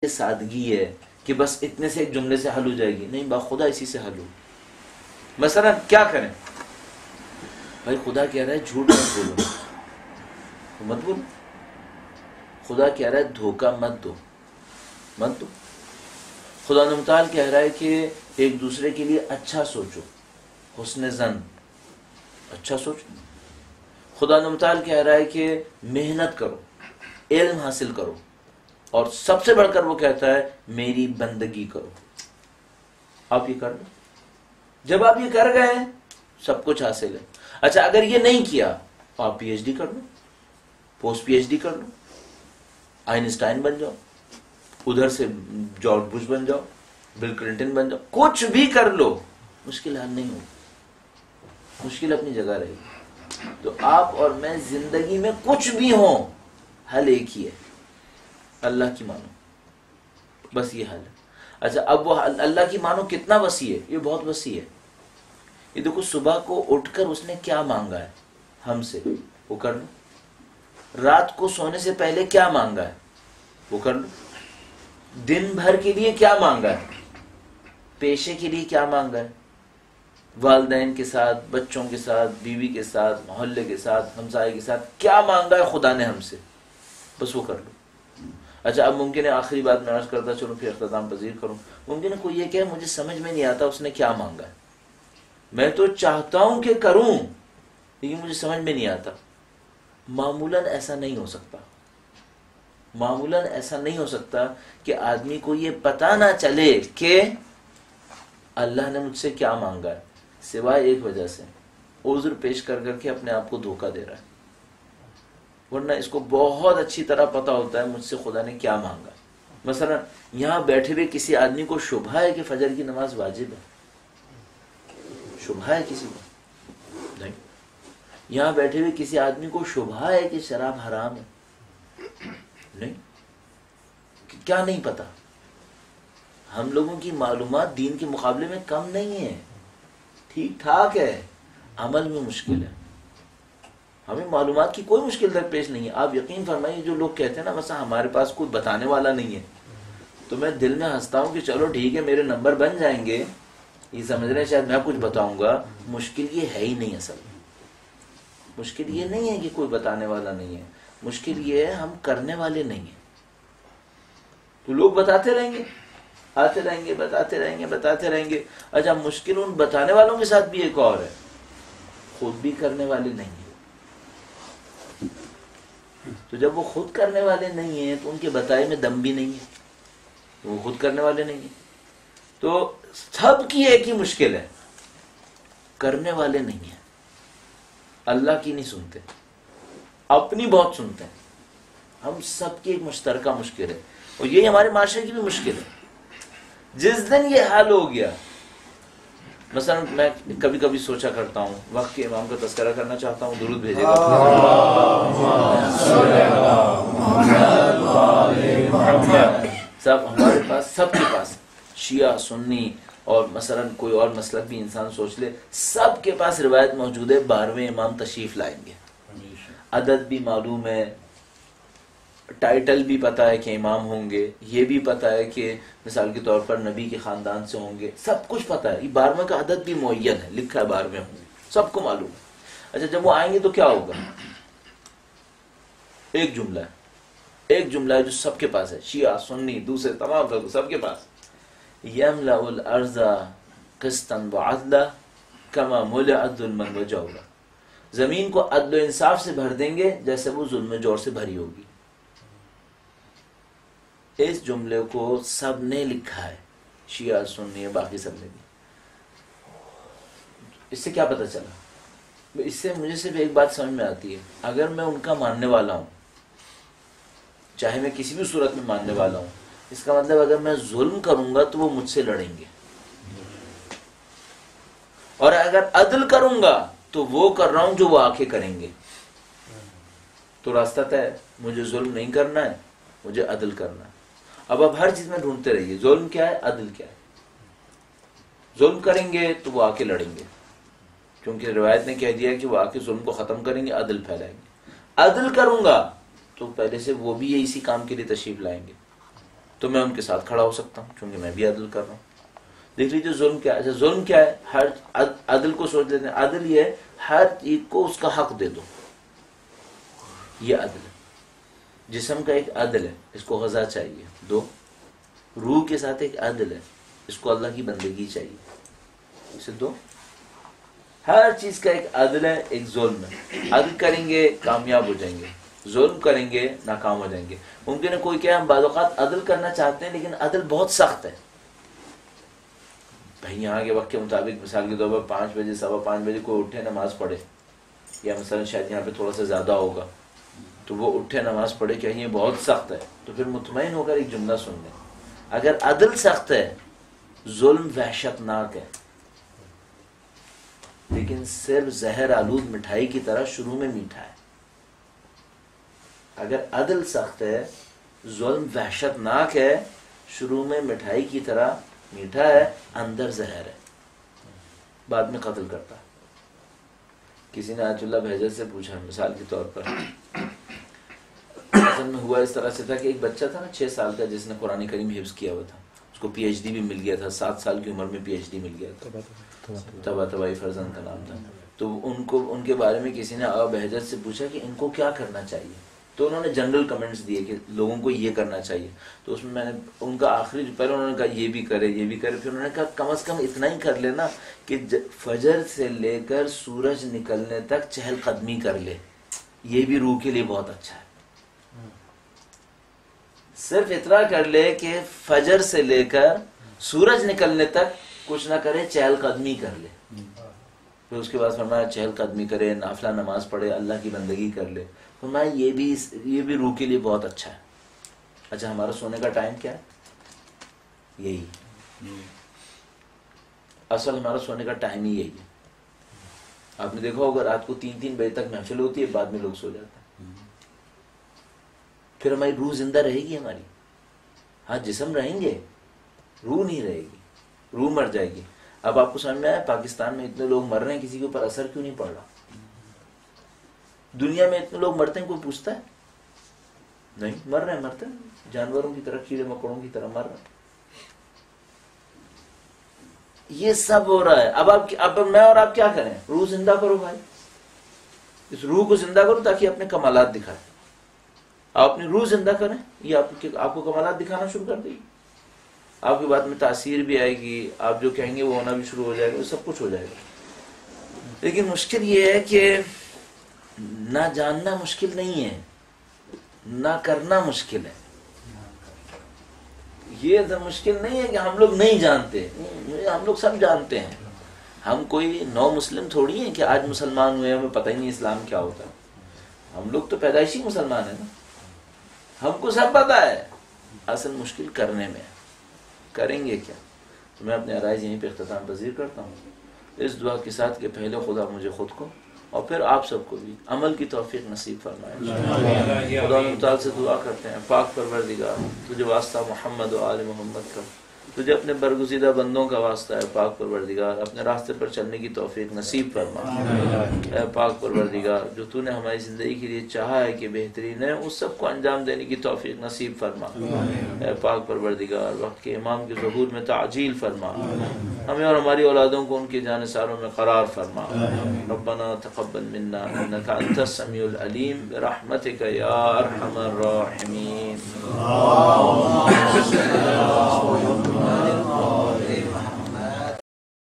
سادگی ہے کہ بس اتنے سے ایک جملے سے حل ہو جائے گی، نہیں، باخدا اسی سے حل ہو۔ مثلا کیا کریں؟ بھائی خدا کہہ رہا ہے جھوٹ مت بولو، مت بولو۔ خدا کہہ رہا ہے دھوکہ مت دو، مت دو۔ خدا متعال کہہ رہا ہے کہ ایک دوسرے کے لیے اچھا سوچو، حسن ظن، اچھا سوچو۔ خدا متعال کہہ رہا ہے کہ محنت کرو، علم حاصل کرو، اور سب سے بڑھ کر وہ کہتا ہے میری بندگی کرو۔ آپ یہ کر لو، جب آپ یہ کر گئے سب کچھ حاصل ہے۔ اچھا اگر یہ نہیں کیا آپ پی ایچ ڈی کر لو، پوسٹ پی ایچ ڈی کر لو، آئنسٹائن بن جاؤ، ادھر سے جارج بش بن جاؤ، بل کلنٹن بن جاؤ، کچھ بھی کر لو، مشکل حل نہیں ہوگی، مشکل اپنی جگہ رہے گی۔ تو آپ اور میں زندگی میں کچھ بھی ہوں، حل ایک ہی ہے، اللہ کی مانو، بس یہ حل ہے۔ اچھا اب وہ اللہ کی مانو کتنا وسیع ہے؟ یہ بہت وسیع ہے۔ یہ دیکھو صبح کو اٹھ کر اس نے کیا مانگا ہے ہم سے، وہ کر لو۔ رات کو سونے سے پہلے کیا مانگا ہے، وہ کر لو۔ دن بھر کے لیے کیا مانگا ہے، پیشے کے لیے کیا مانگا ہے، والدین کے ساتھ، بچوں کے ساتھ، بیوی کے ساتھ، محلے کے ساتھ، ہمسائے کے ساتھ کیا مانگا ہے خدا نے ہم سے، بس وہ کر لو۔ اچھا اب ممکن ہے آخری بات میں عرض کرتا چلوں پھر اختتام پذیر کروں، ممکن ہے کوئی یہ کہ مجھے سمجھ میں نہیں آتا اس نے کیا مانگا ہے، میں تو چاہتا ہوں کہ کروں لیکن مجھے سمجھ میں نہیں آتا۔ معمولاً ایسا نہیں ہو سکتا، معمولاً ایسا نہیں ہو سکتا کہ آدمی کو یہ پتہ نہ چلے کہ اللہ نے مجھ سے کیا مانگا ہے، سوائے ایک وجہ سے، عذر پیش کر کر کے اپنے آپ کو دھوکہ دے رہا ہے، ورنہ اس کو بہت اچھی طرح پتا ہوتا ہے مجھ سے خدا نے کیا مانگا۔ مثلا یہاں بیٹھے ہوئے کسی آدمی کو شبہ ہے کہ فجر کی نماز واجب ہے؟ شبہ ہے کسی کو؟ نہیں۔ یہاں بیٹھے ہوئے کسی آدمی کو شبہ ہے کہ شراب حرام ہے؟ نہیں۔ کیا نہیں پتا؟ ہم لوگوں کی معلومات دین کے مقابلے میں کم نہیں ہے، ٹھیک ٹھاک ہے، عمل میں مشکل ہے۔ ہمیں معلومات کی کوئی مشکل در پیش نہیں ہے۔ آپ یقین فرمائیے جو لوگ کہتے ہیں نا مثلا ہمارے پاس کوئی بتانے والا نہیں ہے، تو میں دل میں ہنستا ہوں کہ چلو ٹھیک ہے میرے نمبر بن جائیں گے، یہ سمجھ رہے ہیں شاید میں کچھ بتاؤں گا۔ مشکل یہ ہے ہی نہیں، اصل مشکل یہ نہیں ہے کہ کوئی بتانے والا نہیں ہے، مشکل یہ ہے ہم کرنے والے نہیں ہیں۔ تو لوگ بتاتے رہیں گے، آتے رہیں گے، بتاتے رہیں گے، بتاتے رہیں گے۔ اچھا مشکل ان بتانے والوں کے ساتھ بھی ایک اور ہے، خود بھی کرنے والے نہیں ہیں۔ تو جب وہ خود کرنے والے نہیں ہیں تو ان کے بتائے میں دم بھی نہیں ہے، وہ خود کرنے والے نہیں ہیں۔ تو سب کی ایک ہی مشکل ہے، کرنے والے نہیں ہیں۔ اللہ کی نہیں سنتے، اپنی بہت سنتے ہیں۔ ہم سب کی ایک مشترکہ مشکل ہے، اور یہی ہمارے معاشرے کی بھی مشکل ہے۔ جس دن یہ حال ہو گیا، مثلا میں کبھی کبھی سوچا کرتا ہوں، وقت کے امام کا تذکرہ کرنا چاہتا ہوں، درود بھیجے گا۔ سب ہمارے پاس، سب کے پاس، شیعہ سنی اور مثلا کوئی اور مسلک بھی انسان سوچ لے، سب کے پاس روایت موجود ہے 12ویں امام تشریف لائیں گے، عدد بھی معلوم ہے، ٹائٹل بھی پتا ہے کہ امام ہوں گے، یہ بھی پتا ہے کہ مثال کے طور پر نبی کے خاندان سے ہوں گے، سب کچھ پتا ہے۔ یہ 12ویں کا عدد بھی معین ہے، لکھا ہے 12ویں ہوں گے، سب کو معلوم ہے۔ اچھا جب وہ آئیں گے تو کیا ہوگا؟ ایک جملہ ہے، ایک جملہ ہے جو سب کے پاس ہے، شیعہ سنی دوسرے تمام لوگ سب کے پاس، یملأ الارض قسطا وعدلا کما ملئت ظلما وجورا۔ زمین کو عدل و انصاف سے بھر دیں گے جیسے وہ ظلم و جور سے بھری ہوگی۔ اس جملے کو سب نے لکھا ہے، شیعہ سنی باقی سب نے بھی۔ اس سے کیا پتہ چلا؟ اس سے مجھے صرف ایک بات سمجھ میں آتی ہے، اگر میں ان کا ماننے والا ہوں، چاہے میں کسی بھی صورت میں ماننے والا ہوں، اس کا مطلب اگر میں ظلم کروں گا تو وہ مجھ سے لڑیں گے، اور اگر عدل کروں گا تو وہ کر رہا ہوں جو وہ آ کے کریں گے۔ تو راستہ طے ہے، مجھے ظلم نہیں کرنا ہے، مجھے عدل کرنا ہے۔ اب آپ ہر چیز میں ڈھونڈتے رہیے ظلم کیا ہے، عدل کیا ہے۔ ظلم کریں گے تو وہ آ کے لڑیں گے، کیونکہ روایت نے کہہ دیا کہ وہ آ کے ظلم کو ختم کریں گے، عدل پھیلائیں گے۔ عدل کروں گا تو پہلے سے وہ بھی اسی کام کے لیے تشریف لائیں گے۔ تو میں ان کے ساتھ کھڑا ہو سکتا ہوں کیونکہ میں بھی عدل کر رہا ہوں. دیکھ لیجیے ظلم کیا ہے. ظلم کیا ہے؟ ہر عدل کو سوچ لیتے ہیں. عدل یہ ہے ہر چیز کو اس کا حق دے دو، یہ عدل ہے. جسم کا ایک عدل ہے، اس کو غذا چاہیے، دو. روح کے ساتھ ایک عدل ہے، اس کو اللہ کی بندگی چاہیے، اسے دو. ہر چیز کا ایک عدل ہے، ایک ظلم ہے. عدل کریں گے کامیاب ہو جائیں گے، ظلم کریں گے ناکام ہو جائیں گے. ممکن ہے کوئی کہ ہم بعض اوقات عدل کرنا چاہتے ہیں لیکن عدل بہت سخت ہے. بھائی یہاں کے وقت کے مطابق مثال کے طور پر 5 بجے 5:15 بجے کوئی اٹھے نماز پڑھے، یا مثلا شاید یہاں پہ تھوڑا سا زیادہ ہوگا تو وہ اٹھے نماز پڑھے کہ یہ بہت سخت ہے، تو پھر مطمئن ہو کر ایک جملہ سن لیں. اگر عدل سخت ہے، ظلم وحشت ناک ہے، لیکن صرف زہر آلود مٹھائی کی طرح شروع میں میٹھا ہے. اگر عدل سخت ہے، ظلم وحشت ناک ہے، شروع میں مٹھائی کی طرح میٹھا ہے، اندر زہر ہے، بعد میں قتل کرتا ہے. کسی نے آیت اللہ بہجت سے پوچھا مثال کے طور پر، اصل میں ہوا اس طرح سے تھا کہ ایک بچہ تھا نا 6 سال کا جس نے قرآن کریم حفظ کیا ہوا تھا، اس کو پی ایچ ڈی بھی مل گیا تھا، 7 سال کی عمر میں پی ایچ ڈی مل گیا تھا. تبا تبائی فرزند کا نام تھا. تو ان کے بارے میں کسی نے بہجت سے پوچھا کہ ان کو کیا کرنا چاہیے، تو انہوں نے جنرل کمنٹس دیے کہ لوگوں کو یہ کرنا چاہیے. تو اس میں نے ان کا آخری پہلے انہوں نے کہا یہ بھی کرے یہ بھی کرے، پھر انہوں نے کہا کم از کم اتنا ہی کر لینا کہ فجر سے لے کر سورج نکلنے تک چہل قدمی کر لے، یہ بھی روح کے لیے بہت اچھا ہے. صرف اتنا کر لے کہ فجر سے لے کر سورج نکلنے تک کچھ نہ کرے، چہل قدمی کر لے. پھر اس کے بعد فرمایا چہل قدمی کرے، نافلہ نماز پڑھے، اللہ کی بندگی کر لے. فرمایا یہ بھی روح کے لیے بہت اچھا ہے. اچھا ہمارا سونے کا ٹائم کیا ہے؟ یہی اصل ہمارا سونے کا ٹائم ہی یہی ہے. آپ نے دیکھا ہوگا رات کو 3 بجے تک محفل ہوتی ہے، بعد میں لوگ سو جاتے ہیں. پھر ہماری روح زندہ رہے گی ہماری؟ ہاں جسم رہیں گے، روح نہیں رہے گی، روح مر جائے گی. اب آپ کو سمجھ میں آیا پاکستان میں اتنے لوگ مر رہے ہیں، کسی کے اوپر اثر کیوں نہیں پڑ رہا؟ دنیا میں اتنے لوگ مرتے ہیں، کوئی پوچھتا ہے؟ نہیں، مر رہے ہیں، مرتے ہیں جانوروں کی طرح، کیڑے مکوڑوں کی طرح مر رہے ہیں. یہ سب ہو رہا ہے. اب میں اور آپ کیا کریں؟ روح زندہ کرو بھائی، اس روح کو زندہ کرو تاکہ اپنے کمالات دکھائے. آپ اپنی روح زندہ کریں، یہ آپ کو کمالات دکھانا شروع کر دے گی. آپ کی بات میں تاثیر بھی آئے گی، آپ جو کہیں گے وہ ہونا بھی شروع ہو جائے گا، سب کچھ ہو جائے گا. لیکن مشکل یہ ہے کہ نہ جاننا مشکل نہیں ہے، نہ کرنا مشکل ہے. یہ مشکل نہیں ہے کہ ہم لوگ نہیں جانتے، ہم لوگ سب جانتے ہیں. ہم کوئی نو مسلم تھوڑی ہیں کہ آج مسلمان ہوئے ہمیں پتہ ہی نہیں اسلام کیا ہوتا ہے. ہم لوگ تو پیدائشی مسلمان ہیں نا، ہم کو سب پتہ ہے. اصل مشکل کرنے میں، کریں گے کیا؟ تو میں اپنے عرائض یہیں پہ اختتام پذیر کرتا ہوں، اس دعا کے ساتھ کہ پہلے خدا مجھے خود کو اور پھر آپ سب کو بھی عمل کی توفیق نصیب فرمائے. خدا تعالی سے دعا کرتے ہیں پاک پروردگار تجھے واسطہ محمد و آل محمد کا، تجھے اپنے برگزیدہ بندوں کا واسطہ ہے پاک پروردگار، اپنے راستے پر چلنے کی توفیق نصیب فرما. اے پاک پروردگار جو تو نے ہماری زندگی کے لیے چاہا ہے کہ بہترین ہے، اس سب کو انجام دینے کی توفیق نصیب فرما. اے پاک پروردگار وقت کے امام کے ظہور میں تعجیل فرما، ہمیں اور ہماری اولادوں کو ان کے جانثاروں میں قرار فرما. ربنا تقبل منا انك انت السميع العليم برحمتك يا ارحم الراحمين.